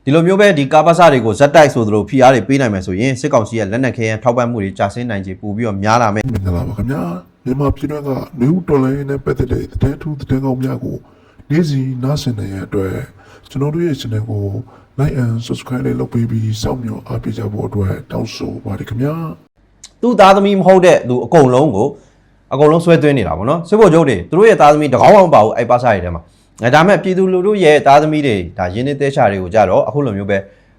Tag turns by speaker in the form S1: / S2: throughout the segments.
S1: ဒီလိုမျိုးပဲဒီကားပတ်စတွေကိုဇက်တိုက်ဆိုသလိုဖိအားတွေပေးနိုင်မယ်ဆိုရင်စစ်ကောင်စီရဲ့လက်နက်ခဲယမ်းထောက်ပံ့မှုတွေကြာဆင်းနိုင်ခြေပိုပြီးတော့များလာမယ်
S2: မင်္ဂလာပါခင်ဗျာမြန်မာပြည်တွင်းကနေဦးတော်လိုင်းနဲ့ပတ်သက်တဲ့တဲ့ထူးတဲ့ကောင်းများကိုနေ့စဉ်နားဆင်နေတဲ့အတွက်ကျွန်တော်တို့ရဲ့ channel ကို like and subscribe လေးလုပ်ပေးပြီးစောင့်မျှော်အားပေးကြဖို့အတွက်တောင်းဆိုပါတယ်ခင်ဗျာ
S1: သူ့သားသမီးမဟုတ်တဲ့သူအကုန်လုံးဆွဲသွင်းနေတာပေါ့နော်စစ်ဗိုလ်ချုပ်တွေသူတို့ရဲ့သားသမီးတကောင်းအောင်ပါဘူးအဲ့ပါစားတွေထဲမှာဒါပေမဲ့ပြည်သူလူထုရဲ့သားသမီးတွေဒါရင်းနှီးသေးချာတွေကိုကြတော့အခုလိုမျိုးပ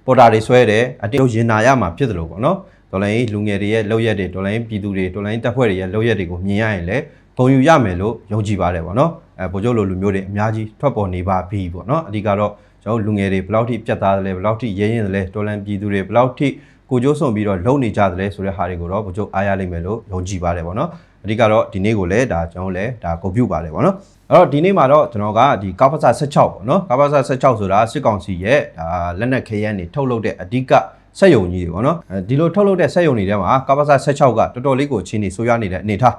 S1: ဲပေါ်တာတွေဆွဲတယ်အတေးရင်နာရမှာဖြစ်တယ်လို့ပေါ့နော်ဒေါ်လာလူငယ်တွေရဲ့လောက်ရက်တွေဒေါ်လာပြည်သူတွေဒေါ်လာတပ်ဖွဲ့တွေရဲ့လောက်ရက်တွေကိုမြင်ရရင်လည်းဂုဏ်ယူရမယ်လို့ယုံကြည်ပါတယ်ပေါ့နော်ဗိုလ်ချုပ်လိုလူမျိုးတွေအများကြီးထွက်ပေါ်နေပါပြီပေါ့နော်အဓိကတော့ကျွန်တော်လူငယ်တွေဘယ်လောက်ထိပြတ်သားတယ်လဲဘယ်လောက်ထိရဲရင်တယ်လဲဒေါ်လာပြည်သူတွေဘယ်လောက်ထိကိုကျိုးစွန်ပြီးတော့လုံနေကြတယ်လဲဆိုတဲ့ဟာတွေကိုတော့ဗိုလ်ချုပ်အားရလိမ့်မယ်လို့ယုံကြည်ပါတယ်ပေါ့နော်အဓိကတော့ဒီနေ့ကိုလည်းဒါကျွန်တော်လည်းဒါကွန်ပျူတာပါတယ်ပေါ့နော်အဲ့တော့ဒီနေ့မှာတော့ကျွန်တော်ကဒီကာဖဆာ16ပေါ့နော်ကာဖဆာ16ဆိုတာစစ်ကောင်စီရဲ့ဒါလက်နက်ခဲယမ်းတွေထုတ်လုပ်တဲ့အဓိကစက်ယုံကြီးတွေပေါ့နော်ဒီလိုထုတ်လုပ်တဲ့စက်ယုံတွေထဲမှာကာဖဆာ16ကတော်တော်လေးကိုချင်းနေဆိုးရနေတဲ့အနေထား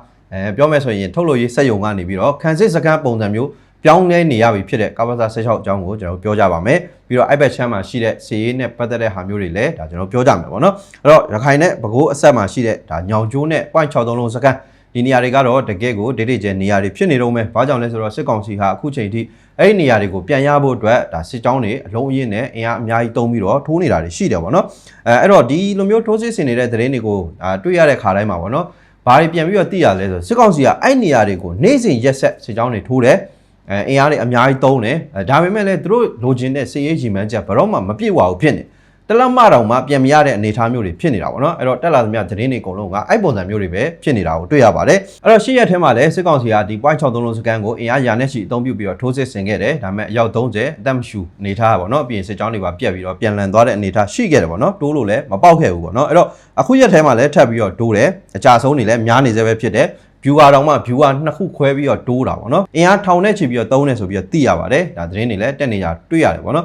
S1: ပြောမယ်ဆိုရင်ထုတ်လုပ်ရေးစက်ယုံကနေပြီးတော့ခန်းစစ်စကန်ပုံစံမျိုးပြောင်းလဲနေရပြီဖြစ်တဲ့ကာဖဆာ16အကြောင်းကိုကျွန်တော်ပြောကြပါမယ်ပြီးတော့ iPad ချမ်းမှာရှိတဲ့စီရေးနဲ့ပတ်သက်တဲ့ဟာမျိုးတွေလည်းဒါကျွန်တော်ပြောကြမယ်ပေါ့နော်အဲ့တော့ရခိုင်နဲ့ပဲခူးအဆက်မှာရှိတဲ့ဒါညောင်ကျိုးနဲ့ .63 လုံးစကန်ဒီနေရာတွေကတော့တကယ်ကိုဒေဒေကျဲနေရာတွေဖြစ်နေတော့မယ်။ဘာကြောင့်လဲဆိုတော့စစ်ကောင်စီဟာအခုချိန်ထိအဲ့ဒီနေရာတွေကိုပြန်ရဖို့အတွက်ဒါစစ်ကြောင်းတွေအလုံးအင်းနဲ့အင်အားအများကြီးတုံးပြီးတော့ထိုးနေတာတွေရှိတယ်ပေါ့နော်။အဲ့တော့ဒီလိုမျိုးထိုးစစ်ဆင်နေတဲ့သတင်းတွေကိုတွေ့ရတဲ့ခါတိုင်းမှာပေါ့နော်။ဘာတွေပြန်ပြီးတော့သိရလဲဆိုစစ်ကောင်စီကအဲ့နေရာတွေကိုနေ့စဉ်ရက်ဆက်စစ်ကြောင်းတွေထိုးတယ်။အင်အားတွေအများကြီးတုံးတယ်။ဒါပေမဲ့လည်းသူတို့လိုချင်တဲ့စစ်ရေးကြီးမှန်းချက်ဘယ်တော့မှမပြည့်ဝဘူးဖြစ်နေ။တလက်မတောင်မှပြန်မရတဲ့အနေအထားမျိုးတွေဖြစ်နေတာပေါ့နော်အဲ့တော့တက်လာသမျှသတင်းတွေအကုန်လုံးကအဲ့ပုံစံမျိုးတွေပဲဖြစ်နေတာကိုတွေ့ရပါတယ်အဲ့တော့ရှေ့ရက်ထဲမှာလည်းစစ်ကောင်စီကဒီ .63 လုံးစကန်ကိုအင်အားရာနဲ့ရှိအသုံးပြုပြီးတော့ထိုးစစ်ဆင်ခဲ့တယ်ဒါပေမဲ့အယောက်30အသက်မရှူအနေထားပါပေါ့နော်ပြီးရင်စစ်ကြောင်းတွေပါပြက်ပြီးတော့ပြန်လည်သွားတဲ့အနေထားရှိခဲ့တယ်ပေါ့နော်တိုးလို့လည်းမပေါက်ခဲ့ဘူးပေါ့နော်အဲ့တော့အခုရက်ထဲမှာလည်းထပ်ပြီးတော့တိုးတယ်အကြဆုံးတွေလည်းများနေစေပဲဖြစ်တယ် viewer တောင်မှ viewer နှစ်ခုခွဲပြီးတော့တိုးတာပေါ့နော်အင်အားထောင်နဲ့ချီပြီးတော့သုံးနေဆိုပြီးတော့သိရပါတယ်ဒါသတင်းတွေလည်းတက်နေကြတွေ့ရတယ်ပေါ့နော်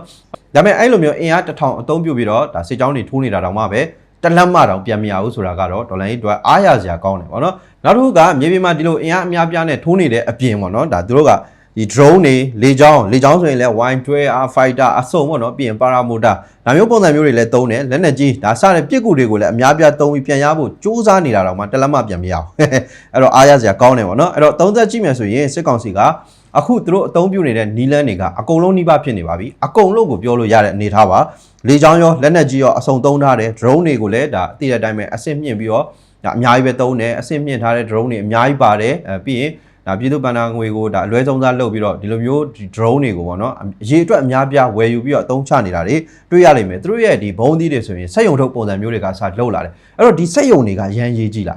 S1: ဒါပေမဲ့အဲ့လိုမျိုးအင်အား1000အသုံးပြုပြီးတော့ဒါစစ်ကြောင်းတွေထိုးနေတာတောင်မှပဲတလက်မတောင်ပြန်မရဘူးဆိုတာကတော့ဒေါ်လာကြီးအတွက်အားရစရာကောင်းတယ်ပေါ့နော်နောက်တစ်ခုကမြေပြင်မှာဒီလိုအင်အားအများပြားနဲ့ထိုးနေတဲ့အပြင်ပေါ့နော်ဒါသူတို့ကဒီ drone တွေလေကြောင်းဆိုရင်လည်း Y12 fighter အစုံပေါ့နော်ပြီးရင် paramotor ဒါမျိုးပုံစံမျိုးတွေလည်းသုံးတယ်လက်နက်ကြီးဒါစတဲ့ပြစ်ကူတွေကိုလည်းအများပြားသုံးပြီးပြန်ရဖို့စူးစမ်းနေတာတော့မှတလက်မပြန်မရအောင်အဲ့တော့အားရစရာကောင်းတယ်ပေါ့နော်အဲ့တော့သုံးသက်ကြည့်မယ်ဆိုရင်စစ်ကောင်စီကအခုသူတို့အသုံးပြုနေတဲ့နီလန်းတွေကအကုန်လုံးနှိပါဖြစ်နေပါပြီအကုန်လုံးကိုပြောလို့ရတဲ့အနေထားပါလေကြောင်းရောလက်နက်ကြီးရောအစုံသုံးထားတယ် drone တွေကိုလည်းဒါအတိအတိုင်းပဲအဆင့်မြင့်ပြီးတော့ဒါအများကြီးပဲသုံးတယ်အဆင့်မြင့်ထားတဲ့ drone တွေအများကြီးပါတယ်ပြီးရင်ဒါပြည်သူ့ဘဏ္ဍာငွေကိုဒါအလွဲသုံးစားလုပ်ပြီးတော့ဒီလိုမျိုးဒီ drone တွေကိုပေါ့နော်အရေးအတွက်အများပြားဝယ်ယူပြီးတော့အသုံးချနေတာတွေတွေ့ရလိမ့်မယ်သူတို့ရဲ့ဒီဘုံသီးတွေဆိုရင်စက်ရုံထုတ်ပုံစံမျိုးတွေကစလှုပ်လာတယ်အဲ့တော့ဒီစက်ရုံတွေကရန်ရေးကြည့်လ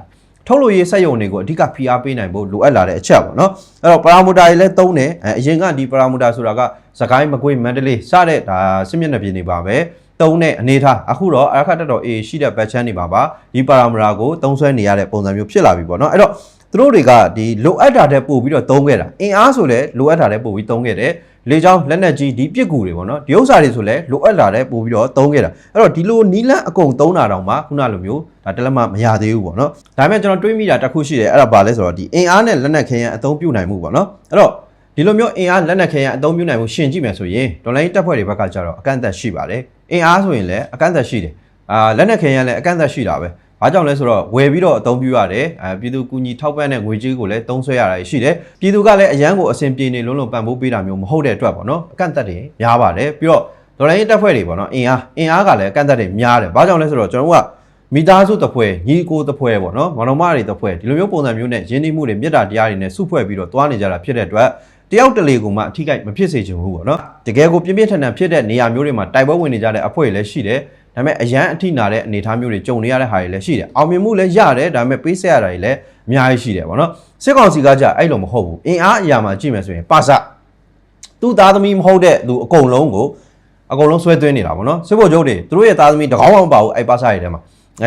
S1: ာထုတ်လို့ရေးစက်ရုံတွေကိုအဓိကဖိအားပေးနိုင်ဖို့လိုအပ်လာတဲ့အချက်ပေါ့နော်အဲ့တော့ပရာမူတာတွေလည်းသုံးတယ်အရင်ကဒီပရာမူတာဆိုတာကစကိုင်းမကွေးမန္တလေးစတဲ့ဒါစစ်မျက်နှာပြင်တွေပါပဲသုံးတဲ့အနေထားအခုတော့အခါတက်တော် A ရှိတဲ့ဘက်ချမ်းတွေပါဒီပရာမူတာကိုသုံးဆွဲနေရတဲ့ပုံစံမျိုးဖြစ်လာပြီပေါ့နော်အဲ့တော့သူတို့တွေကဒီလိုအပ်တာတဲ့ပို့ပြီးတော့သုံးခဲ့တာအင်အားဆိုလည်းလိုအပ်တာတဲ့ပို့ပြီးသုံးခဲ့တယ်လေကြောင်းလက်နက်ကြီးဒီပြစ်ကူတွေပေါ့နော်ဒီဥစ္စာတွေဆိုလည်းလိုအပ်လာတဲ့ပို့ပြီးတော့သုံးခဲ့တာအဲ့တော့ဒီလိုနီးလန့်အကုန်သုံးတာတောင်မှခုနလိုမျိုးဒါတလက်မမရသေးဘူးပေါ့နော်ဒါပေမဲ့ကျွန်တော်တွေးမိတာတစ်ခုရှိတယ်အဲ့ဒါဘာလဲဆိုတော့ဒီအင်အားနဲ့လက်နက်ခဲယမ်းအသုံးပြုနိုင်မှုပေါ့နော်အဲ့တော့ဒီလိုမျိုးအင်အားလက်နက်ခဲယမ်းအသုံးပြုနိုင်မှုရှင်ကြည့်မယ်ဆိုရင်ဒေါ်လာတပ်ဖွဲ့တွေဘက်ကကျတော့အကန့်အသတ်ရှိပါတယ်အင်အားဆိုရင်လည်းအကန့်အသတ်ရှိတယ်လက်နက်ခဲယမ်းလည်းအကန့်အသတ်ရှိတာပဲဘာကြောင့်လဲဆိုတော့ဝယ်ပြီးတော့အသုံးပြုရတယ်ပြည်သူကူညီထောက်ပံ့တဲ့ငွေကြေးကိုလည်းသုံးဆွဲရတာရှိတယ်ပြည်သူကလည်းအရန်ကိုအဆင်ပြေနေလုံးလုံးပံ့ပိုးပေးတာမျိုးမဟုတ်တဲ့အတွက်ပေါ့နော်အကန့်အသတ်တွေများပါတယ်ပြီးတော့ဒေါ်လာရေးတပ်ဖွဲ့တွေပေါ့နော်အင်အားကလည်းအကန့်အသတ်တွေများတယ်ဘာကြောင့်လဲဆိုတော့ကျွန်တော်တို့ကမိသားစုတစ်ဖွဲ့ညီကိုတစ်ဖွဲ့ပေါ့နော်မောင်နှမတွေတစ်ဖွဲ့ဒီလိုမျိုးပုံစံမျိုးနဲ့ရင်းနှီးမှုတွေမြတ်တာတရားတွေနဲ့စုဖွဲ့ပြီးတော့တွားနေကြတာဖြစ်တဲ့အတွက်တယောက်တလေကိုမှအထီးကိုက်မဖြစ်စေချင်ဘူးပေါ့နော်တကယ်ကိုပြင်းပြင်းထန်ထန်ဖြစ်တဲ့နေရာမျိုးတွေမှာတိုက်ပွဲဝင်နေကြတဲ့အဖွဲ့တွေလည်းရှိတယ်ဒါပေမဲ့အရန်အထိနာတဲ့အနေအထားမျိုးတွေကြုံနေရတဲ့ဟာတွေလည်းရှိတယ်အောင်မြင်မှုလည်းရတယ်ဒါပေမဲ့ပေးဆက်ရတာတွေလည်းအများကြီးရှိတယ်ပေါ့နော်စစ်ကောင်စီကကြအဲ့လိုမဟုတ်ဘူးအင်အားအရာမှာကြည့်မယ်ဆိုရင်ပါစသူ့သားသမီးမဟုတ်တဲ့သူအကုန်လုံးဆွဲသွင်းနေတာပေါ့နော်စစ်ဗိုလ်ချုပ်တွေသူတို့ရဲ့သားသမီးတကောင်းအောင်ပါဘူးအဲ့ပါစတွေထဲမှာ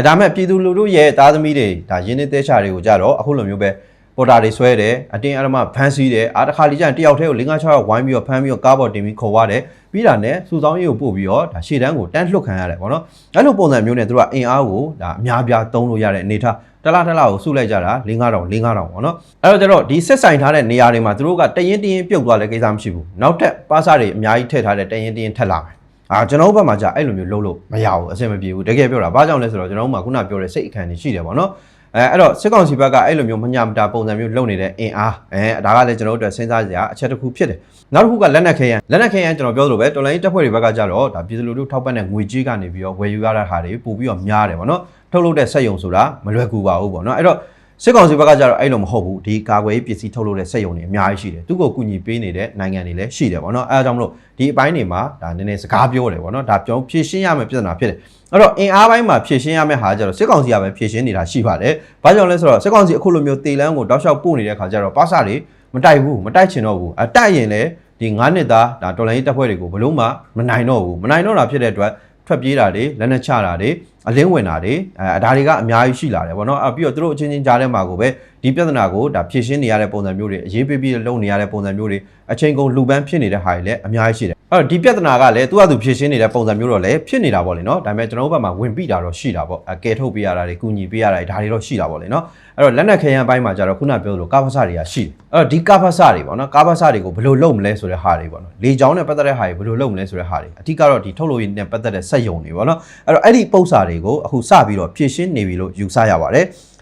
S1: ဒါပေမဲ့ပြည်သူလူထုရဲ့သားသမီးတွေဒါရင်းနှီးသေးချာတွေကိုကြတော့အခုလိုမျိုးပဲပေါ်တာတွေဆွဲတယ်အတင်းအဓမ္မဖမ်းဆီးတယ်အားတစ်ခါလီကျရင်တယောက်တည်းကို5-6ယောက်ဝိုင်းပြီးတော့ဖမ်းပြီးတော့ကားပေါ်တင်ပြီးခေါ်သွားတယ်ပြီးတာနဲ့စုဆောင်းရေးကိုပို့ပြီးတော့ဒါရှေ့တန်းကိုတန်းလွှတ်ခံရတယ်ပေါ့နော်အဲ့လိုပုံစံမျိုးနဲ့သူတို့ကအင်အားကိုဒါအများပြားသုံးလို့ရတဲ့အနေထားတလားကိုစုလိုက်ကြတာ5-5တောင်ပေါ့နော်အဲ့တော့ကျတော့ဒီဆက်ဆိုင်ထားတဲ့နေရာတွေမှာသူတို့ကတရင်ပြုတ်သွားတဲ့ကိစ္စမရှိဘူးနောက်ထပ်ပါစာတွေအများကြီးထည့်ထားတဲ့တရင်ထက်လာမယ် ကျွန်တော်ဘက်မှာကြာအဲ့လိုမျိုးလှုပ်လို့မရဘူးအဆင်မပြေဘူးတကယ်ပြောတာဘာကြောင့်လဲဆိုတော့ကျွန်တော်တို့မှာခုနပြောတဲ့စိတ်အခမ်းတွေရှိတယ်ပေါ့နော်အဲ့တော့စစ်ကောင်စီဘက်ကအဲ့လိုမျိုးမညမတာပုံစံမျိုးလုပ်နေတဲ့အင်အားဒါကလည်းကျွန်တော်တို့အတွက်စဉ်းစားစရာအချက်တစ်ခုဖြစ်တယ်နောက်တစ်ခုကလက်နက်ခဲယမ်းကျွန်တော်ပြောသလိုပဲတော်လိုင်းတပ်ဖွဲ့တွေဘက်ကကြတော့ဒါပြည်သူလူထုထောက်ပံ့တဲ့ငွေကြေးကနေပြီးတော့ဝယ်ယူရတဲ့ဟာတွေပို့ပြီးတော့များတယ်ပေါ့နော်ထုတ်လုပ်တဲ့စက်ရုံဆိုတာမလွယ်ကူပါဘူးပေါ့နော်အဲ့တော့စစ်ကောင်စီဘက်ကကြတော့အဲ့လိုမဟုတ်ဘူးဒီကာကွယ်ရေးပစ္စည်းထုတ်လုပ်တဲ့စက်ရုံတွေအများကြီးရှိတယ်သူ့ကိုကူညီပေးနေတဲ့နိုင်ငံတွေလည်းရှိတယ်ပေါ့နော်အဲအကြောင်းမလို့ဒီအပိုင်းတွေမှာဒါနည်းနည်းစကားပြောတယ်ပေါ့နော်ဒါပြောဖြည့်ရှင်းရမယ့်ပြဿနာဖြစ်တယ်အဲ့တော့အင်အားပိုင်းမှာဖြည့်ရှင်းရမယ့်ဟာကြတော့စစ်ကောင်စီကပဲဖြည့်ရှင်းနေတာရှိပါတယ်ဘာကြောင့်လဲဆိုတော့စစ်ကောင်စီအခုလိုမျိုးတေလန်းကိုတောက်လျှောက်ပို့နေတဲ့ခါကျတော့ပါစတွေမတိုက်ဘူးမတိုက်ချင်တော့ဘူးတိုက်ရင်လည်းဒီ9နှစ်သားဒါတော်လိုင်းတပ်ဖွဲ့တွေကိုဘလို့မှမနိုင်တော့ဘူးမနိုင်တော့တာဖြစ်တဲ့အတွက်ထွက်ပြေးတာတွေလက်နက်ချတာတွေအလင်းဝင်တာတွေဒါတွေကအများကြီးရှိလာတယ်ဗောနော်ပြီးတော့သူတို့အချင်းချင်းကြားထဲမှာကိုပဲဒီပြဿနာကိုဒါဖြည့်ရှင်းနေရတဲ့ပုံစံမျိုးတွေအရေးပေးပြီးလုပ်နေရတဲ့ပုံစံမျိုးတွေအချိန်ကုန်လူပန်းဖြစ်နေတဲ့ဟာတွေလည်းအများကြီးရှိတယ်အဲ့တော့ဒီပြဿနာကလည်းသူ့အတူဖြည့်ရှင်းနေတဲ့ပုံစံမျိုးတော့လည်းဖြစ်နေတာပေါ့လေနော်ဒါပေမဲ့ကျွန်တော်တို့ဘက်မှာဝင်ပြီးတာတော့ရှိတာပေါ့ကဲထုတ်ပေးရတာတွေကူညီပေးရတာတွေဒါတွေတော့ရှိတာပေါ့လေနော်အဲ့တော့လက်နက်ခဲယမ်းပိုင်းမှာကျတော့ခုနပြောသလိုကာဖဆတွေကရှိတယ်အဲ့တော့ဒီကာဖဆတွေပေါ့နော်ကာဖဆတွေကိုဘယ်လိုလုပ်မလဲဆိုတဲ့ဟာတွေပေါ့နော်လေကြောင်းနဲ့ပတ်သက်တဲ့ဟာတွေဘယ်လိုလုပ်မလဲဆိုတဲ့ဟာတွေအဓိကတော့ဒီထုတ်လို့ရင်းနဲ့ပတ်သက်တဲ့စက်ယုံတွေပေါ့နော်အဲ့တော့အဲ့ဒီပု္ပ္ပစာတွေကိုအခုစပြီးတော့ဖြည့်ရှင်းနေပြီလို့ယူဆရပါတ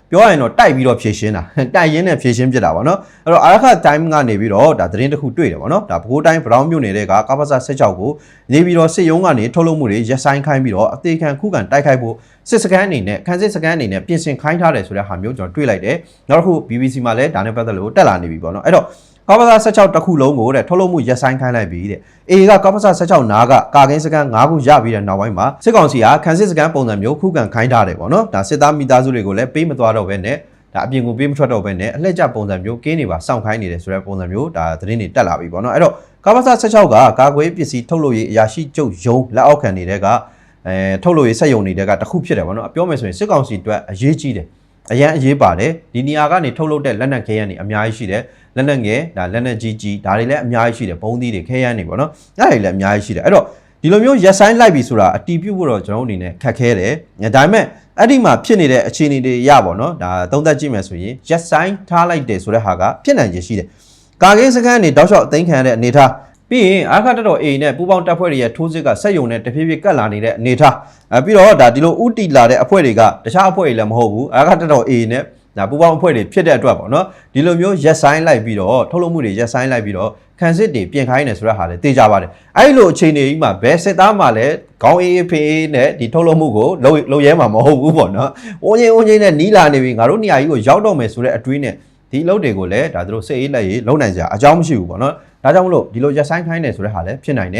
S1: ယ်ပြောရရင်တော့တိုက်ပြီးတော့ဖြည့်ရှင်းတာတိုက်ရင်းနဲ့ဖြည့်ရှင်းဖြစ်တာပေါ့နော်အဲ့တော့အာရခ time ကနေပြီးတော့ဒါသတင်းတစ်ခုတွေ့တယ်ပေါ့နော်ဒါပဲခူးတိုင်းဗရောင်းမြို့နယ်တဲ့ကကာဖဆ16ကိုနေပြီးတော့စစ်ရုံးကနေထုတ်လုပ်မှုတွေရက်ဆိုင်ခိုင်းပြီးတော့အသေးခံခုခံတိုက်ခိုက်ဖို့စစ်စကန်အနေနဲ့ခန်းစစ်စကန်အနေနဲ့ပြင်ဆင်ခိုင်းထားတယ်ဆိုတဲ့ဟာမျိုးကျွန်တော်တွေ့လိုက်တယ်နောက်တစ်ခု BBC မှာလည်းဒါနဲ့ပတ်သက်လို့တက်လာနေပြီပေါ့နော်အဲ့တော့ကာဖဆ16တခုလုံးကိုတဲ့ထုတ်လုပ်မှုရက်ဆိုင်ခိုင်းလိုက်ပြီတဲ့အေကကာဖဆ16နားကကာကင်းစကန်9ခုရပြီးတဲ့နောက်ပိုင်းမှာစစ်ကောင်စီကခန်းစစ်စကန်ပုံစံမျိုးခုခံခိုင်းထားတယ်ပေါ့နော်ဒါစစ်သားမိသားစုတွေကိုလည်းပေးမသွားတော့ဘဲနဲ့ဒါအပြင်ကိုပေးမထွက်တော့ဘဲနဲ့အလှည့်ကျပုံစံမျိုးကင်းနေပါစောင့်ခိုင်းနေတယ်ဆိုတဲ့ပုံစံမျိုးဒါသတင်းတွေတက်လာပြီပေါ့နော်အဲ့တော့ကာဖဆ16ကကာကွယ်ပစ္စည်းထုတ်လုပ်ရေးအရာရှိချုပ်ရုံးလက်အောက်ခံနေတဲ့ကထုတ်လုပ်ရေးစက်ရုံတွေကတခုဖြစ်တယ်ပေါ့နော်ပြောမယ်ဆိုရင်စစ်ကောင်စီအတွက်အရေးကြီးတယ်အရန်အရေးပါတယ်ဒီနေရာကနေထုတ်လုပ်တဲ့လက်နက်ခဲယမ်းတွေအများကြီးရှိတယ်လက်နက်ငယ်ဒါလက်နက်ကြီးဒါတွေလည်းအများကြီးရှိတယ်ဘုံသီးတွေခဲယမ်းတွေပေါ့နော်အဲ့ဒါတွေလည်းအများကြီးရှိတယ်အဲ့တော့ဒီလိုမျိုးရက်ဆိုင်လိုက်ပြီဆိုတာအတီးပြုတ်ဖို့တော့ကျွန်တော်တို့အနေနဲ့ခက်ခဲတယ်ဒါပေမဲ့အဲ့ဒီမှာဖြစ်နေတဲ့အခြေအနေတွေရပါတော့ဒါသုံးသပ်ကြည့်မယ်ဆိုရင်ရက်ဆိုင်ထားလိုက်တယ်ဆိုတဲ့ဟာကဖြစ်နိုင်ခြေရှိတယ်ကာကင်းစခန်းတွေတောက်လျှောက်အသိမ်းခံရတဲ့အနေထားပြီးရင်အာခတ်တော် A နဲ့ပူပေါင်းတပ်ဖွဲ့တွေရဲ့ထိုးစစ်ကစက်ယုံနဲ့တဖြည်းဖြည်းကတ်လာနေတဲ့အနေထားပြီးတော့ဒါဒီလိုဥတီလာတဲ့အဖွဲ့တွေကတခြားအဖွဲ့တွေလည်းမဟုတ်ဘူးအာခတ်တော် A နဲ့ဒါပူပေါင်းအဖွဲ့တွေဖြစ်တဲ့အတွက်ပေါ့နော်ဒီလိုမျိုးရက်ဆိုင်လိုက်ပြီးတော့ထုတ်လုပ်မှုတွေရက်ဆိုင်လိုက်ပြီးတော့ခံစစ်တွေပြင်ခိုင်းနေဆိုတဲ့ဟာလည်းသိကြပါတယ်အဲ့လိုအခြေအနေကြီးမှာဘယ်စစ်သားမှလည်းခေါင်းအေးဖေးနဲ့ဒီထုတ်လုပ်မှုကိုလုံရဲမှာမဟုတ်ဘူးပေါ့နော်ဝင်းချင်းနဲ့နီးလာနေပြီငါတို့နေရာကြီးကိုရောက်တော့မယ်ဆိုတဲ့အတွေးနဲ့ဒီလုပ်တွေကိုလည်းဒါတို့စစ်အေးလက်ရေးလုံနိုင်စရာအကြောင်းမရှိဘူးပေါ့နော်ဒါကြောင့်မလို့ဒီလိုရက်ဆိုင်ခိုင်းနေဆိုတဲ့ဟာလည်းဖြစ်နိုင်တယ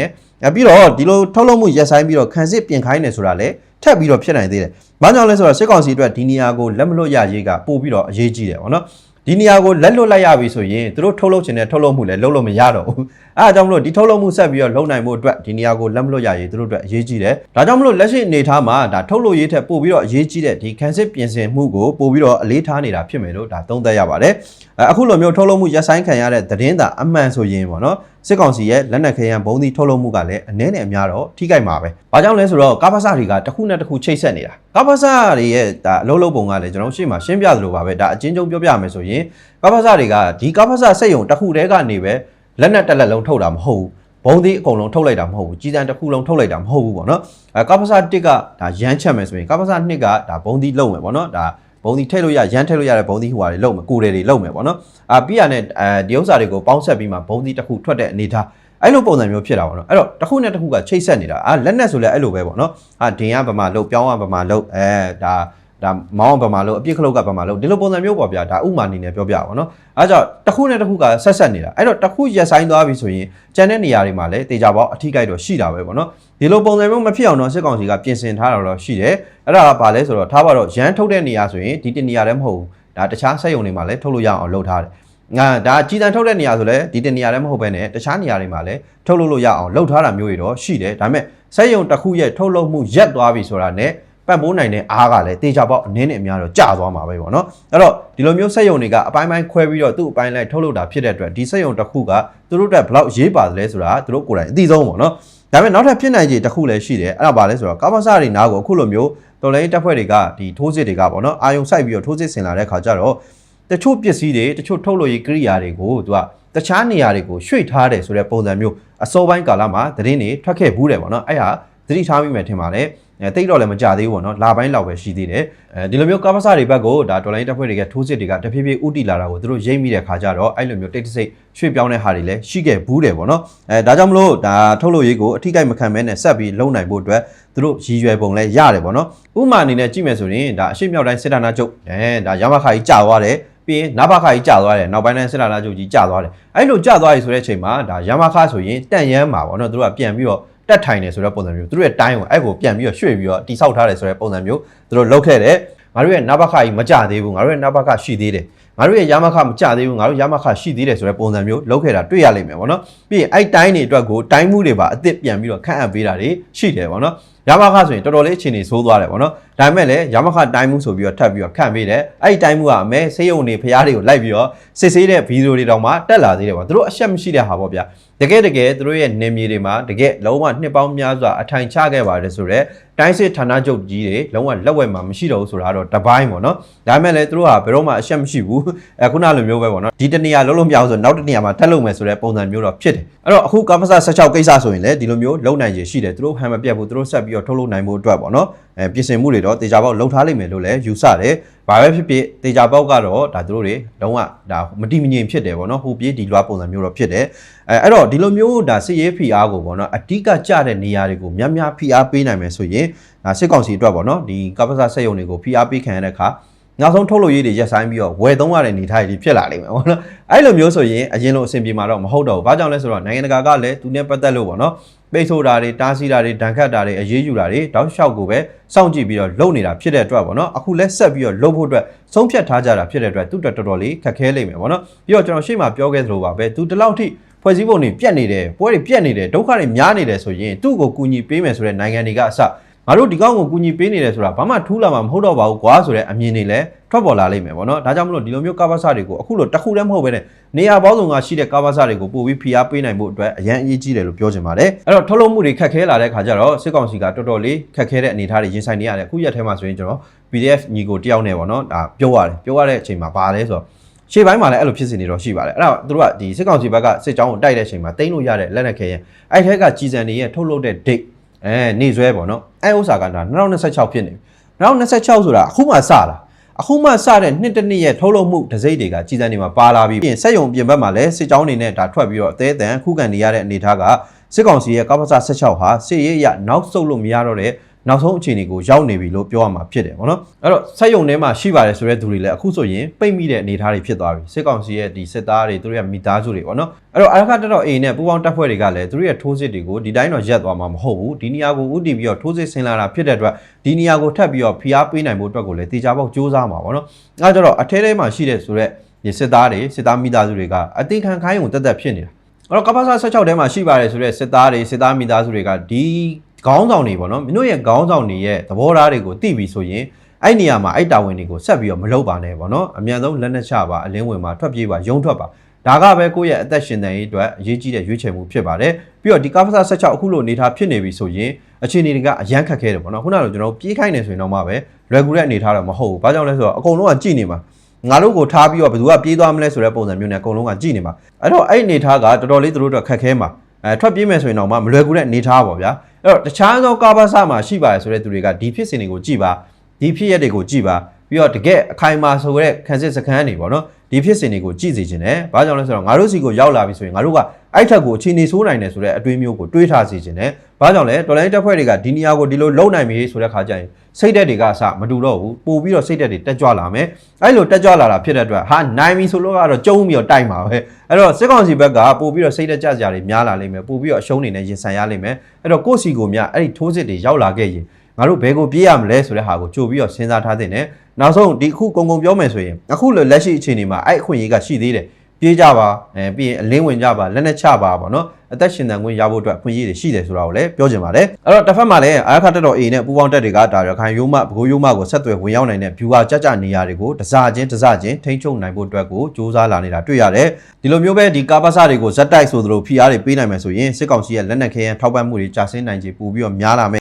S1: ်ပြီးတော့ဒီလိုထုတ်လုပ်မှုရက်ဆိုင်ပြီးတော့ခံစစ်ပြင်ခိုင်းနေဆိုတာလည်းထပ်ပြီးတော့ဖြစ်နိုင်သေးတယ်။ဘာကြောင့်လဲဆိုတော့စစ်ကောင်စီအတွက်ဒီနေရာကိုလက်မလွတ်ရရေးကပို့ပြီးတော့အရေးကြီးတယ်ပေါ့နော်။ဒီနေရာကိုလက်လွတ်လိုက်ရပြီဆိုရင်သူတို့ထုတ်လုပ်ခြင်းနဲ့ထုတ်လုပ်မှုလည်းလုပ်လို့မရတော့ဘူး။အဲဒါကြောင့်မလို့ဒီထုတ်လုပ်မှုဆက်ပြီးတော့လုပ်နိုင်မှုအတွက်ဒီနေရာကိုလက်မလွတ်ရရေးသူတို့အတွက်အရေးကြီးတယ်။ဒါကြောင့်မလို့လက်ရှိအနေထားမှာဒါထုတ်လုပ်ရေးထက်ပို့ပြီးတော့အရေးကြီးတဲ့ဒီခံစစ်ပြင်ဆင်မှုကိုပို့ပြီးတော့အလေးထားနေတာဖြစ်မယ်လို့ဒါသုံးသပ်ရပါတယ်။အခုလိုမျိုးထုတ်လုပ်မှုရက်ဆိုင်ခံရတဲ့သတင်းသာအမှန်ဆိုရင်ပေါ့နော်စစ်ကောင်စီရဲ့လက်နက်ခဲယမ်းဘုံသီးထုတ်လုပ်မှုကလည်းအနည်းနဲ့အများတော့ထိခိုက်မှာပဲ။ဘာကြောင့်လဲဆိုတော့ကာဖဆတွေကတစ်ခုနဲ့တစ်ခုချိတ်ဆက်နေတာ။ကာဖဆတွေရဲ့ဒါအလုပ်လုပ်ပုံကလည်းကျွန်တော်ရှေ့မှာရှင်းပြသလိုပါပဲ။ဒါအချင်းချင်းပြောပြမယ်ဆိုရင်ကာဖဆတွေကဒီကာဖဆစက်ရုံတစ်ခုတည်းကနေပဲလက်နက်တစ်လက်လုံးထုတ်တာမဟုတ်ဘူး။ဘုံသီးအကုန်လုံးထုတ်လိုက်တာမဟုတ်ဘူး။ကြီးစံတစ်ခုလုံးထုတ်လိုက်တာမဟုတ်ဘူးပေါ့နော်။ကာဖဆ1ကဒါရမ်းချက်မယ်ဆိုရင်ကာဖဆ2ကဒါဘုံသီးလုံးမယ်ပေါ့နော်။ဒါဘုံသီးထည့်လို့ရရမ်းထည့်လို့ရတဲ့ဘုံသီးဟိုဟာတွေလုံးမယ်ကိုယ်တွေလုံးမယ်ပေါ့နော်ပြီးရတဲ့ဒီဥစ္စာတွေကိုပေါင်းဆက်ပြီးမှဘုံသီးတစ်ခုထွက်တဲ့အနေထားအဲ့လိုပုံစံမျိုးဖြစ်တာပေါ့နော်အဲ့တော့တစ်ခုနဲ့တစ်ခုကချိတ်ဆက်နေတာလက်နက်ဆိုလဲအဲ့လိုပဲပေါ့နော်ဒင်ကဗမာလို့ပြောင်းကဗမာလို့ဒါမောင်းဗမာလို့အပြစ်ခလုတ်ကဗမာလို့ဒီလိုပုံစံမျိုးပေါ့ဗျာဒါဥမာအနေနဲ့ပြောပြပါနော်အဲ့ကြောင့်တစ်ခုနဲ့တစ်ခုကဆက်နေတာအဲ့တော့တစ်ခုရက်ဆိုင်သွားပြီဆိုရင်ကျန်တဲ့နေရာတွေမှာလည်းတေချာပေါက်အထိကိုက်တော့ရှိတာပဲပေါ့နော်ဒီလိုပုံစံမျိုးမဖြစ်အောင်တော့စစ်ကောင်စီကပြင်ဆင်ထားတာတော့ရှိတယ်အဲ့ဒါကဘာလဲဆိုတော့ထားပါတော့ရန်ထုတ်တဲ့နေရာဆိုရင်ဒီတနေရာလည်းမဟုတ်ဘူးဒါတခြားစက်ရုံတွေမှာလည်းထုတ်လို့ရအောင်လုပ်ထားတယ်ဒါကြီးတန်းထုတ်တဲ့နေရာဆိုလဲဒီတနေရာလည်းမဟုတ်ဘဲနဲ့တခြားနေရာတွေမှာလည်းထုတ်လို့ရအောင်လုပ်ထားတာမျိုးတွေတော့ရှိတယ်ဒါပေမဲ့စက်ရုံတစ်ခုရဲ့ထုတ်လုပ်မှုရက်သွားပြီဆိုတာနဲ့ပတ်ပိုးနိုင်တဲ့အားကလည်းတေချာပေါက်အနည်းနဲ့အများတော့ကျသွားမှာပဲပေါ့နော်အဲ့တော့ဒီလိုမျိုးစက်ရုံတွေကအပိုင်းပိုင်းခွဲပြီးတော့သူ့အပိုင်းလိုက်ထုတ်လုပ်တာဖြစ်တဲ့အတွက်ဒီစက်ရုံတစ်ခုကသူတို့အတွက်ဘယ်လောက်ရေးပါသလဲဆိုတာသူတို့ကိုယ်တိုင်အသိဆုံးပေါ့နော်ဒါပေမဲ့နောက်ထပ်ဖြစ်နိုင်ခြေတစ်ခုလည်းရှိတယ်အဲ့ဒါဘာလဲဆိုတော့ကာမဆာတွေနားကိုအခုလိုမျိုးတော်လိုင်းတပ်ဖွဲ့တွေကဒီထိုးစစ်တွေကပေါ့နော်အာယုံစိုက်ပြီးတော့ထိုးစစ်ဆင်လာတဲ့ခါကျတော့တချို့ပစ္စည်းတွေတချို့ထုတ်လို့ရေးကိရိယာတွေကိုသူကတခြားနေရာတွေကိုရွှေ့ထားတယ်ဆိုတဲ့ပုံစံမျိုး အစောပိုင်းကာလမှာသတင်းတွေထွက်ခဲ့ဘူးတယ်ပေါ့နော်အဲ့ဟာသတိထားမိမယ်ထင်ပါတယ်တိတ်တော့လည်းမကြသေးဘူးပေါ့နော်လာပိုင်းလောက်ပဲရှိသေးတယ်ဒီလိုမျိုးကပ္ပစတွေဘက်ကိုဒါတော်လိုင်းတပ်ဖွဲ့တွေကထိုးစစ်တွေကတဖြည်းဖြည်းဥတီလာတာကိုသူတို့ရိပ်မိတဲ့ခါကျတော့အဲ့လိုမျိုးတိတ်တဆိတ်ရွှေ့ပြောင်းတဲ့ဟာတွေလည်းရှိခဲ့ဘူးတယ်ပေါ့နော်ဒါကြောင့်မလို့ဒါထုတ်လို့ရေးကိုအထိကိမခံမဲနဲ့ဆက်ပြီးလုံနိုင်ဖို့အတွက်သူတို့ရည်ရွယ်ပုံလည်းရတယ်ပေါ့နော်ဥပမာအနေနဲ့ကြည့်မယ်ဆိုရင်ဒါအရှိမြောက်တိုင်းစစ်ဌာနချုပ်ဒါရမခါကြီးကြာသွားတယ်ပြီးရင်နဘခါကြီးကြာသွားတယ်နောက်ပိုင်းတိုင်းစစ်ဌာနချုပ်ကြီးကြာသွားတယ်အဲ့လိုကြာသွားပြီဆိုတဲ့အချိန်မှာဒါရမခါဆိုရင်တန့်ရမ်းမှာပေါ့နော်သူတို့ကပြန်ပြီးတော့တက်ထိုင်နေဆိုတဲ့ပုံစံမျိုးသူတို့ရဲ့တိုင်းကိုအဲ့ကိုပြန်ပြီးတော့ရွှေ့ပြီးတော့တိဆောက်ထားတယ်ဆိုတဲ့ပုံစံမျိုးသူတို့လုပ်ခဲ့တယ်ငါတို့ရဲ့နဘခကြီးမကြသေးဘူးငါတို့ရဲ့နဘခရှိသေးတယ်ငါတို့ရဲ့ရမခမကြသေးဘူးငါတို့ရမခရှိသေးတယ်ဆိုတဲ့ပုံစံမျိုးလုပ်ခဲ့တာတွေ့ရလိမ့်မယ်ပေါ့နော်ပြီးရင်အဲ့တိုင်းတွေအတွက်ကိုတိုင်းမှုတွေပါအစ်စ်ပြန်ပြီးတော့ခန့်အပ်ပေးတာတွေရှိတယ်ပေါ့နော်ရမခဆိုရင်တော်တော်လေးအခြေအနေဆိုးသွားတယ်ပေါ့နော်ဒါပေမဲ့လည်းရမခတိုင်းမှုဆိုပြီးတော့ထပ်ပြီးတော့ခန့်ပေးတယ်အဲ့ဒီတိုင်းမှုကအမဲဆေးရုံတွေဖျားတွေကိုလိုက်ပြီးတော့စစ်ဆေးတဲ့ဗီဒီယိုတွေတောင်မှတက်လာသေးတယ်ပေါ့သူတို့အဆက်မရှိတဲ့ဟာပေါ့ဗျာတကယ်သူတို့ရဲ့နေမြေတွေမှာတကယ်လုံးဝနှစ်ပေါင်းများစွာအထိုင်ချခဲ့ပါတယ်ဆိုတော့တိုင်းစစ်ဌာနချုပ်ကြီးတွေလုံးဝလက်ဝဲမှာမရှိတော့ဘူးဆိုတာတော့တပိုင်းပေါ့နော်ဒါပေမဲ့လည်းသူတို့ဟာဘယ်တော့မှအဆက်မရှိဘူးခုနလိုမျိုးပဲပေါ့နော်ဒီတနေရာလုံးလုံးပြောင်းဆိုနောက်တနေရာမှာထပ်လုပ်မယ်ဆိုတဲ့ပုံစံမျိုးတော့ဖြစ်တယ်အဲ့တော့အခုကပ္ပစ16ကိစ္စဆိုရင်လည်းဒီလိုမျိုးလုံနိုင်ရရှိတယ်သူတို့ဟန်မပြတ်ဘူးသူတို့ဆက်ပြီးတော့ထုတ်လုပ်နိုင်ဖို့အတွက်ပေါ့နော်ပြင်ဆင်မှုတွေတော့တေချာပေါက်လှုပ်ထားလိမ့်မယ်လို့လည်းယူဆတယ်ဘာပဲဖြစ်ဖြစ်တေချာပေါက်ကတော့ဒါသူတို့တွေလုံးဝဒါမတိမငြိမ်ဖြစ်တယ်ပေါ့နော်ဟိုပြေးဒီလွားပုံစံမျိုးတော့ဖြစ်တယ်အဲ့တော့ဒီလိုမျိုးဒါစစ်ရေးဖိအားကိုပေါ့နော်အဓိကကြတဲ့နေရာတွေကိုများဖိအားပေးနိုင်မယ်ဆိုရင်ဒါစစ်ကောင်စီအတွက်ပေါ့နော်ဒီကပ္ပစစက်ရုံတွေကိုဖိအားပေးခံရတဲ့အခါနောက်ဆုံးထုတ်လို့ရေးတွေရက်ဆိုင်ပြီးတော့ဝယ်သုံးရတဲ့နေထိုင်တွေဖြစ်လာလိမ့်မယ်ပေါ့နော်အဲ့လိုမျိုးဆိုရင်အရင်လိုအဆင်ပြေမှာတော့မဟုတ်တော့ဘူးဘာကြောင့်လဲဆိုတော့နိုင်ငံတကာကလည်းသူနဲ့ပတ်သက်လို့ပေါ့နော်ပိတ်ဆို့တာတွေတားဆီးတာတွေဒဏ်ခတ်တာတွေအရေးယူတာတွေတောက်လျှောက်ကိုပဲစောင့်ကြည့်ပြီးတော့လုပ်နေတာဖြစ်တဲ့အတွက်ပေါ့နော်အခုလက်ဆက်ပြီးတော့လုပ်ဖို့အတွက်ဆုံးဖြတ်ထားကြတာဖြစ်တဲ့အတွက်သူ့တော်တော်လေးခက်ခဲလိမ့်မယ်ပေါ့နော်ပြီးတော့ကျွန်တော်ရှေ့မှာပြောခဲ့သလိုပါပဲသူဒီလောက်ထိဖွဲ့စည်းပုံတွေပြတ်နေတယ်ပွဲတွေပြတ်နေတယ်ဒုက္ခတွေများနေတယ်ဆိုရင်သူ့ကိုကူညီပေးမယ်ဆိုတဲ့နိုင်ငံတွေကအစငါတို့ဒီကောင်းကိုကူညီပေးနေတယ်ဆိုတာဘာမှထူးလာမှာမဟုတ်တော့ပါဘူးကွာဆိုတဲ့အမြင်တွေလည်းထွက်ပေါ်လာလိမ့်မယ်ပေါ့နော်ဒါကြောင့်မလို့ဒီလိုမျိုးကာဗာဆာတွေကိုအခုလိုတစ်ခုတည်းမဟုတ်ပဲနဲ့နေရာပေါင်းစုံကရှိတဲ့ကာဗာဆာတွေကိုပို့ပြီးဖိအားပေးနိုင်ဖို့အတွက်အရန်အရေးကြီးတယ်လို့ပြောချင်ပါတယ်အဲ့တော့ထုတ်လုပ်မှုတွေခက်ခဲလာတဲ့ခါကျတော့စစ်ကောင်စီကတော်တော်လေးခက်ခဲတဲ့အနေအထားတွေရင်ဆိုင်နေရတယ်အခုရက်ထဲမှာဆိုရင်ကျွန်တော် PDF ညီကိုတယောက်နဲ့ပေါ့နော်ဒါပြောရတဲ့အချိန်မှာပါလဲဆိုတော့ရှေ့ပိုင်းမှာလည်းအဲ့လိုဖြစ်စီနေတော့ရှိပါတယ်အဲ့ဒါသူတို့ကဒီစစ်ကောင်စီဘက်ကစစ်ကြောင်းကိုတိုက်တဲ့အချိန်မှာတိမ့်လို့ရတဲ့လက်နက်ခဲရင်အဲ့ထက်ကကြီးစံတွေရဲ့ထုတ်လုပ်တဲ့ date နေဆွဲပေါ့နော်အဲ့ဥစ္စာကဒါ2026ဖြစ်နေပြီ2026ဆိုတာအခုမှစလာအခုမှစတဲ့နှစ်တစ်နှစ်ရဲ့ထုတ်လုပ်မှုဒစိမ့်တွေကကြီးစံတွေမှာပါလာပြီးပြင်စက်ရုံပြင်ဘက်မှာလည်းစစ်ကြောင်းတွေနဲ့ဒါထွက်ပြီးတော့အသေးအတန်ခုခံနေရတဲ့အနေအထားကစစ်ကောင်စီရဲ့ကပ္ပစ16ဟာစစ်ရေးအရနောက်ဆုတ်လို့မရတော့တဲ့နောက်ဆုံးအခြေအနေကိုရောက်နေပြီလို့ပြောရမှာဖြစ်တယ်ပေါ့နော်အဲ့တော့စက်ရုံထဲမှာရှိပါတယ်ဆိုတဲ့သူတွေလည်းအခုဆိုရင်ပိတ်မိတဲ့အနေအထားတွေဖြစ်သွားပြီစစ်ကောင်စီရဲ့ဒီစစ်သားတွေသူတို့ရဲ့မိသားစုတွေပေါ့နော်အဲ့တော့အာရခတက်တော့ A နဲ့ပူပေါင်းတပ်ဖွဲ့တွေကလည်းသူတို့ရဲ့ထိုးစစ်တွေကိုဒီတိုင်းတော့ရက်သွားမှာမဟုတ်ဘူးဒီနေရာကိုဥတီပြီးတော့ထိုးစစ်ဆင်လာတာဖြစ်တဲ့အတွက်ဒီနေရာကိုထပ်ပြီးတော့ဖိအားပေးနိုင်ဖို့အတွက်ကိုလည်းတေချာပေါက်စူးစမ်းမှာပေါ့နော်အဲ့တော့အထဲထဲမှာရှိတဲ့ဆိုတဲ့ဒီစစ်သားမိသားစုတွေကအသေးခံခိုင်းုံတက်ဖြစ်နေတာအဲ့တော့ကပ္ပစ16ထဲမှာရှိပါတယ်ဆိုတဲ့စစ်သားမိသားစုတွေကဒီခေါင်းဆောင်တွေပေါ့နော်မင်းတို့ရဲ့ခေါင်းဆောင်တွေရဲ့သဘောထားတွေကိုသိပြီဆိုရင်အဲ့နေရာမှာအဲ့တာဝန်တွေကိုဆက်ပြီးတော့မလုပ်ပါနဲ့ပေါ့နော်အမြန်ဆုံးလက်နက်ချပါအလင်းဝင်ပါထွက်ပြေးပါရုံထွက်ပါဒါကပဲကိုယ့်ရဲ့အသက်ရှင်နေရေးအတွက်အရေးကြီးတဲ့ရွေးချယ်မှုဖြစ်ပါတယ်ပြီးတော့ဒီကာဖဆာ16အခုလိုအနေထားဖြစ်နေပြီဆိုရင်အခြေအနေတွေကအရန်ခက်ခဲတယ်ပေါ့နော်ခုနကကျွန်တော်ပြေးခိုင်းနေဆိုရင်တော့မှပဲလွယ်ကူတဲ့အနေထားတော့မဟုတ်ဘူးဘာကြောင့်လဲဆိုတော့အကုန်လုံးကကြည်နေမှာငါတို့ကိုထားပြီးတော့ဘယ်သူကပြေးသွားမလဲဆိုတဲ့ပုံစံမျိုးနဲ့အကုန်လုံးကကြည်နေမှာအဲ့တော့အဲ့အနေထားကတော်တော်လေးသူတို့တော့ခက်ခဲမှာထွက်ပြေးမယ်ဆိုရင်တော့မှမလွယ်ကူတဲ့အနေထားပေါ့ဗျာအဲ့တော့တခြားသောကာဗာဆာမှာရှိပါတယ်ဆိုတဲ့သူတွေကဒီဖြစ်စဉ်တွေကိုကြည်ပါဒီဖြစ်ရက်တွေကိုကြည်ပါပြီးတော့တကယ်အခိုင်အမာဆိုတဲ့ခံစစ်စခန်းတွေပေါ့နော်ဒီဖြစ်စဉ်တွေကိုကြည်စေခြင်းနဲ့ဘာကြောင့်လဲဆိုတော့ငါတို့စီကိုရောက်လာပြီဆိုရင်ငါတို့ကအဲ့ထက်ကိုအခြေအနေဆိုးနိုင်တယ်ဆိုတဲ့အတွေးမျိုးကိုတွေးထားစေခြင်းနဲ့ဘာကြောင့်လဲတော်လိုင်းတပ်ဖွဲ့တွေကဒီနေရာကိုဒီလိုလုံနိုင်ပြီဆိုတဲ့ခါကျရင်စိတ်ဓာတ်တွေကအစမတူတော့ဘူးပို့ပြီးတော့စိတ်ဓာတ်တွေတက်ကြွလာမယ်အဲ့လိုတက်ကြွလာတာဖြစ်တဲ့အတွက်ဟာနိုင်ပြီဆိုလို့ကတော့ကျုံပြီးတော့တိုက်မှာပဲအဲ့တော့စစ်ကောင်စီဘက်ကပို့ပြီးတော့စိတ်ဓာတ်ကြစရာတွေများလာလိမ့်မယ်ပို့ပြီးတော့အရှုံးနေနဲ့ရင်ဆိုင်ရလိမ့်မယ်အဲ့တော့ကိုယ့်စီကိုများအဲ့ဒီထိုးစစ်တွေရောက်လာခဲ့ရင်ငါတို့ဘယ်ကိုပြေးရမလဲဆိုတဲ့ဟာကိုကြိုပြီးတော့စဉ်းစားထားတဲ့နဲ့နောက်ဆုံးဒီခုကုံပြောမယ်ဆိုရင်အခုလက်ရှိအခြေအနေမှာအဲ့အခွင့်အရေးကရှိသေးတယ်ပြေးကြပါပြီးရင်အလင်းဝင်ကြပါလက်နဲ့ချပါပေါ့နော်အသက်ရှင်သန်ခွင့်ရဖို့အတွက်အခွင့်အရေးတွေရှိတယ်ဆိုတာကိုလည်းပြောချင်ပါတယ်အဲ့တော့တစ်ဖက်မှာလည်းအာရခတက်တော် A နဲ့ပူပေါင်းတက်တွေကဒါရခိုင်ရိုးမဘကိုးရိုးမကိုဆက်သွယ်ဝင်ရောက်နိုင်တဲ့ viewer ကြနေရာတွေကိုတစားချင်းထိန်းချုပ်နိုင်ဖို့အတွက်ကိုစူးစမ်းလာနေတာတွေ့ရတယ်ဒီလိုမျိုးပဲဒီကာပါစတွေကိုဇက်တိုက်ဆိုသလိုဖိအားတွေပေးနိုင်မယ်ဆိုရင်စစ်ကောင်စီရဲ့လက်နက်ခဲယမ်းထောက်ပံ့မှုတွေကြာဆင်းနိုင်ခြေပိုပြီးတော့များလာမယ်